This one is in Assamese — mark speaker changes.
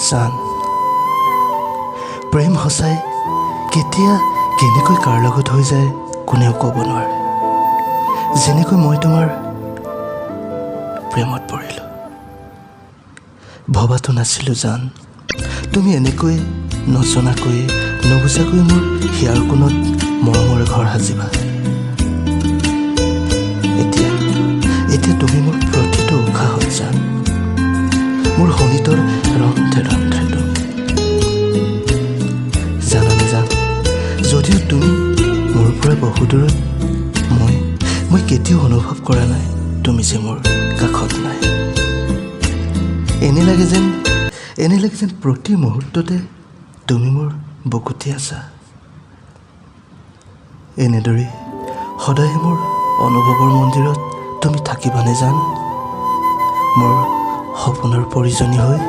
Speaker 1: জান, প্ৰেম সঁচাই কেতিয়া কেনেকৈ কাৰ লগত হৈ যায় কোনেও ক'ব নোৱাৰে। যেনেকৈ মই তোমাৰ প্ৰেমত পৰিলোঁ। ভবাতো নাছিলোঁ জান, তুমি এনেকৈ নজনাকৈ নুবুজাকৈ মোৰ হিয়াৰ কোণত মৰমৰ ঘৰ সাজিবা। এতিয়া তুমি মোৰ প্ৰতিটো উশাহত জান, মোৰ শোণিতৰ ৰন্ধ্ৰে ৰন্ধ্ৰে তুমি। জানানে জান, যদিও তুমি মোৰ পৰা বহু দূৰত, মই কেতিয়াও অনুভৱ কৰা নাই তুমি যে মোৰ কাষত নাই। এনে লাগে যেন প্ৰতি মুহূৰ্ততে তুমি মোৰ বুকুতে আছা। এনেদৰে সদায় মোৰ অনুভৱৰ মন্দিৰত তুমি থাকিবানে জান, মোৰ সপোনৰ পৰিজনী হৈ।